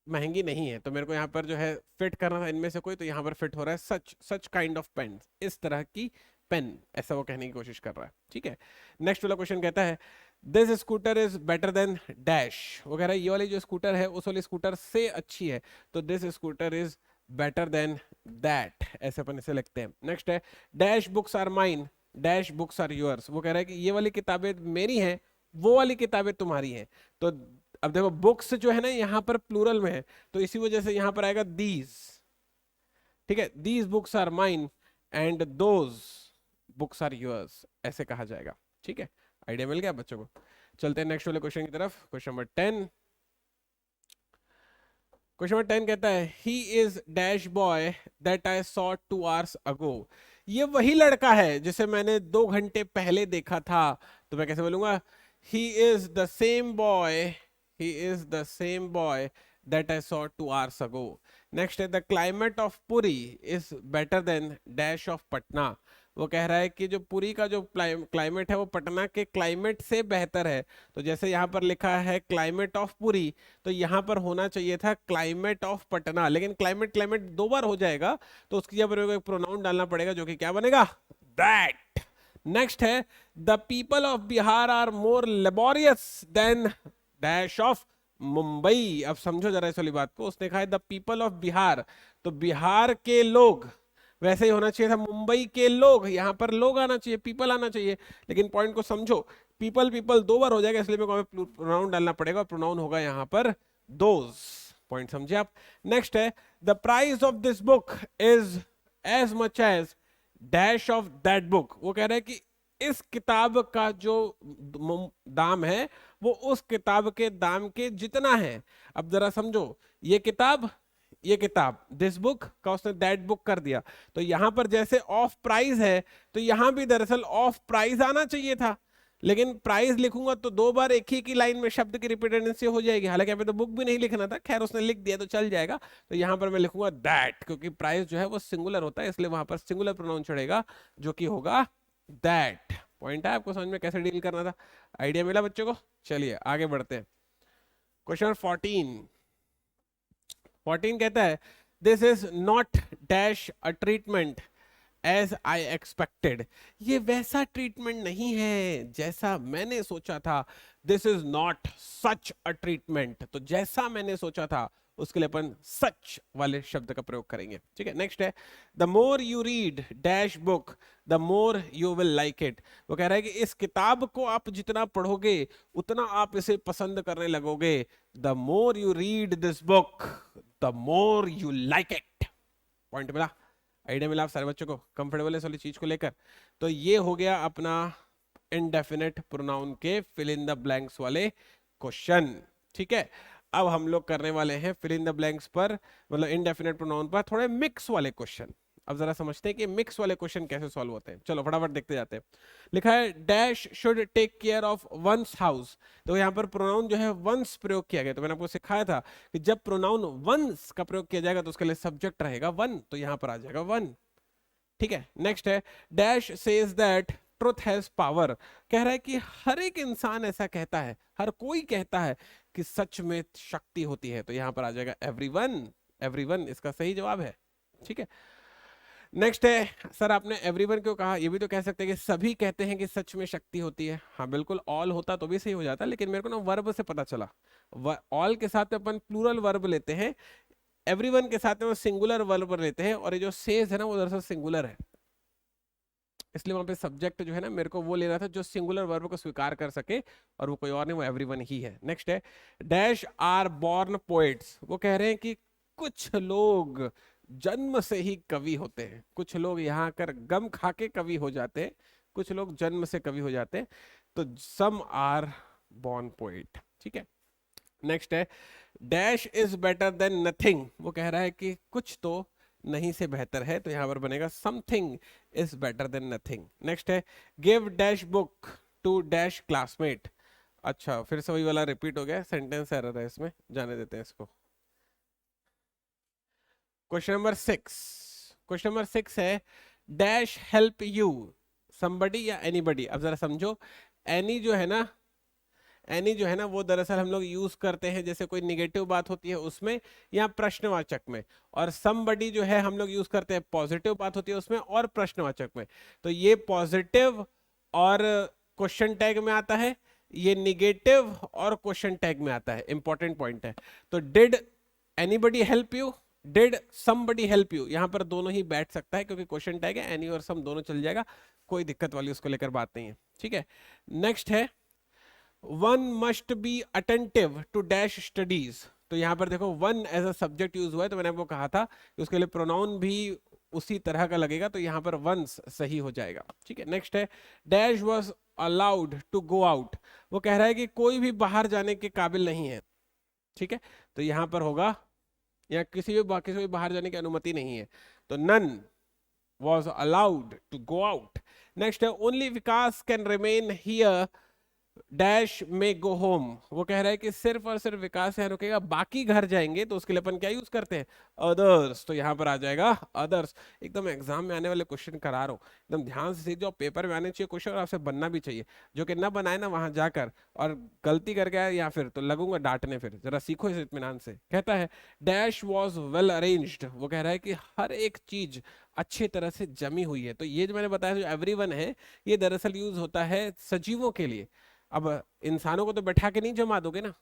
महंगी नहीं है। तो मेरे को यहाँ पर जो है फिट करना था इनमें से कोई, तो यहाँ पर फिट हो रहा है सच सच काइंड ऑफ पेन, इस तरह की पेन, ऐसा वो कहने की कोशिश कर रहा है। ठीक है, नेक्स्ट वाला क्वेश्चन कहता है, this scooter is better than dash. वो कह रहा है ये वाली जो स्कूटर है उस वाली स्कूटर से अच्छी है, तो this scooter is better than that, ऐसे अपन इसे लिखते हैं। नेक्स्ट है, dash books are mine, dash books are yours. वो कह रहा है कि ये वाली किताबें मेरी हैं, वो वाली किताबें तुम्हारी हैं। तो अब देखो बुक्स जो है ना यहाँ पर प्लूरल में है, तो इसी वजह से यहाँ पर आएगा दीज। ठीक है, these books are mine and those books are yours, ऐसे कहा जाएगा। ठीक है, आइडिया मिल गया बच्चों को। चलते हैं नेक्स्ट वाले क्वेश्चन की तरफ। Question number 10। क्वेश्चन नंबर 10 कहता है, he is dash boy that I saw 2 hours अगो। ये वही लड़का है जिसे मैंने 2 घंटे पहले देखा था। तो मैं कैसे बोलूंगा, he is the same boy, he is the same boy that I saw 2 hours ago. Next है, the climate of Puri is better than dash of Patna। वो कह रहा है कि जो पुरी का जो क्लाइमेट है वो पटना के क्लाइमेट से बेहतर है। तो जैसे यहाँ पर लिखा है क्लाइमेट ऑफ पुरी, तो यहाँ पर होना चाहिए था क्लाइमेट ऑफ पटना, लेकिन क्लाइमेट क्लाइमेट 2 बार हो जाएगा, तो उसकी जगह पर एक प्रोनाउन डालना पड़ेगा, जो कि क्या बनेगा, दैट। नेक्स्ट है, the people of Bihar are more laborious than dash of Mumbai. अब समझो जरा इस वाली बात को, उसने कहा है द पीपल ऑफ बिहार, तो बिहार के लोग, वैसे ही होना चाहिए था मुंबई के लोग, यहाँ पर लोग आना चाहिए, पीपल आना चाहिए, लेकिन पॉइंट को समझो, पीपल पीपल 2 बार हो जाएगा, इसलिए मेरे को प्रोनाउन डालना पड़ेगा, प्रोनाउन होगा यहाँ पर दोज। पॉइंट समझे आप? नेक्स्ट है, the price of this book is as much as dash of that book. वो कह रहे हैं कि इस किताब का जो दाम है वो उस किताब के दाम के जितना है। अब जरा समझो, ये किताब, ये किताब, दिस बुक का उसने दैट बुक कर दिया, तो यहां पर जैसे ऑफ प्राइस है, तो यहां भी दरअसल ऑफ प्राइस आना चाहिए था, लेकिन प्राइस लिखूंगा तो 2 बार एक ही लाइन में शब्द की रिपीटेंसी हो जाएगी। हालांकि यहाँ पे तो बुक भी नहीं लिखना था, खैर उसने लिख दिया तो चल जाएगा। तो यहाँ पर मैं लिखूंगा दैट, क्योंकि प्राइस जो है वो सिंगुलर होता है, इसलिए वहां पर सिंगुलर प्रोनाउन चढ़ेगा, जो कि होगा दैट। पॉइंट है आपको समझ में कैसे डील करना था? आइडिया मिला बच्चों को? चलिए आगे बढ़ते हैं। क्वेश्चन 14 कहता है, this is not dash a treatment as I expected. ये वैसा ट्रीटमेंट नहीं है जैसा मैंने सोचा था। This is not such a treatment, तो जैसा मैंने सोचा था उसके लिए अपन सच वाले शब्द का प्रयोग करेंगे। ठीक है, नेक्स्ट है, the more you read dash book the more you will like it. वो कह रहा है कि इस किताब को आप जितना पढ़ोगे उतना आप इसे पसंद करने लगोगे। The more you read this book the more you like it. Point मिला? आइडिया मिला आप सारे बच्चों को? कंफर्टेबल है इस वाली चीज को लेकर? तो ये हो गया अपना इनडेफिनेट प्रोनाउन के फिल इन द ब्लैंक्स वाले क्वेश्चन। ठीक है, अब हम लोग करने वाले हैं फिल इन द ब्लैंक्स पर, मतलब इनडेफिनेट प्रोनाउन पर थोड़े मिक्स वाले क्वेश्चन। अब जरा समझते हैं कि मिक्स वाले क्वेश्चन कैसे सॉल्व होते हैं। चलो फटाफट देखते जाते हैं। लिखा है dash should take care of one's house. तो यहाँ पर प्रोनाउन जो है वंस प्रयोग किया गया। तो मैंने आपको सिखाया था कि जब प्रोनाउन वंस का प्रयोग किया जाएगा तो उसके लिए सब्जेक्ट रहेगा वन, तो यहाँ पर आ जाएगा वन। ठीक है, नेक्स्ट है dash says that truth has power. कह रहा है कि हर एक इंसान ऐसा कहता है, हर कोई कहता है कि सच में शक्ति होती है। तो यहां पर आ जाएगा एवरीवन। एवरीवन इसका सही जवाब है। ठीक है, नेक्स्ट है सर आपने एवरीवन क्यों कहा? ये भी तो कह सकते हैं कि सभी कहते हैं कि सच में शक्ति होती है। हाँ बिल्कुल, ऑल होता तो भी सही हो जाता, लेकिन मेरे को ना वर्ब से पता चला। ऑल के साथ अपन प्लूरल वर्ब लेते हैं, एवरीवन के साथ में वो सिंगुलर वर्ब लेते हैं, और ये जो सेज है ना वो दरअसल सिंगुलर है, इसलिए वहां पे सब्जेक्ट जो है ना मेरे को वो लेना था जो सिंगुलर वर्ब को स्वीकार कर सके, और वो कोई और नहीं, वो एवरीवन ही है। नेक्स्ट है डैश आर बॉर्न पोएट्स। वो कह रहे हैं कि कुछ लोग जन्म से ही कवि होते हैं, कुछ लोग यहाँ आकर गम खा के कवि हो जाते हैं, कुछ लोग जन्म से कवि हो जाते हैं। तो सम आर बॉर्न पोएट। ठीक है, नेक्स्ट है dash is better than nothing. वो कह रहा है कि कुछ तो नहीं से बेहतर है, तो यहां पर बनेगा something is better than nothing. Next है give dash book to dash classmate. अच्छा, फिर से वही वाला रिपीट हो गया, सेंटेंस एरर है इसमें, जाने देते हैं इसको। क्वेश्चन नंबर 6, क्वेश्चन नंबर 6 है डैश हेल्प यू समबडी या एनीबडी। अब जरा समझो, एनी जो है ना, एनी जो है ना वो दरअसल हम लोग यूज करते हैं जैसे कोई निगेटिव बात होती है उसमें, या प्रश्नवाचक में। और समबडी जो है हम लोग यूज करते हैं पॉजिटिव बात होती है उसमें और प्रश्नवाचक में। तो ये पॉजिटिव और क्वेश्चन टैग में आता है, ये निगेटिव और क्वेश्चन टैग में आता है। इंपॉर्टेंट पॉइंट है। तो did anybody help you, did somebody help you, यहां पर दोनों ही बैठ सकता है क्योंकि क्वेश्चन टैग है, एनी और सम दोनों चल जाएगा, कोई दिक्कत वाली उसको लेकर बात नहीं है। ठीक है, नेक्स्ट है one must be attentive to dash studies. तो यहां पर देखो one as a subject use हुआ है, तो मैंने आपको कहा था कि उसके लिए प्रोनाउन भी उसी तरह का लगेगा, तो यहां पर वंस सही हो जाएगा। ठीक है, नेक्स्ट है dash was allowed to go out. वो कह रहा है कि कोई भी बाहर जाने के काबिल नहीं है। ठीक है, तो यहां पर होगा या किसी भी बाहर जाने की अनुमति नहीं है, तो none was allowed to go out. Next है only Vikas can remain here dash may go home. वो कह रहा है कि सिर्फ और सिर्फ विकास यहाँ रुकेगा, बाकी घर जाएंगे, तो उसके लिए अपन क्या यूज करते हैं? अदर्स। तो यहाँ पर आ जाएगा अदर्स। एकदम एग्जाम में आने वाले क्वेश्चन करा रहा हूँ, एकदम ध्यान से सीख जाओ, पेपर में आने चाहिए क्वेश्चन और आपसे बनना भी चाहिए। जो कि ना बनाए ना वहां जाकर और गलती करके आए या फिर, तो लगूंगा डांटने। फिर जरा सीखो इस इत्मीनान से। कहता है डैश वॉज वेल अरेंज्ड। वो कह रहा है कि हर एक चीज अच्छी तरह से जमी हुई है। तो ये जो मैंने बताया जो एवरीवन है, ये दरअसल यूज होता है सजीवों के लिए। अब इंसानों को तो बैठा के नहीं जमा दोगे ना,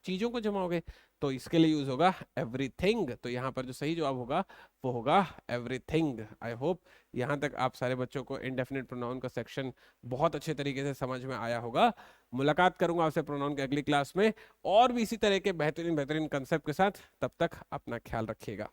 चीजों को जमाओगे, तो इसके लिए यूज होगा एवरीथिंग। तो यहाँ पर जो सही जवाब होगा वो होगा एवरीथिंग। आई होप यहाँ तक आप सारे बच्चों को इंडेफिनिट प्रोनाउन का सेक्शन बहुत अच्छे तरीके से समझ में आया होगा। मुलाकात करूंगा आपसे प्रोनाउन की अगली क्लास में और भी इसी तरह के बेहतरीन बेहतरीन कंसेप्ट के साथ। तब तक अपना ख्याल रखिएगा।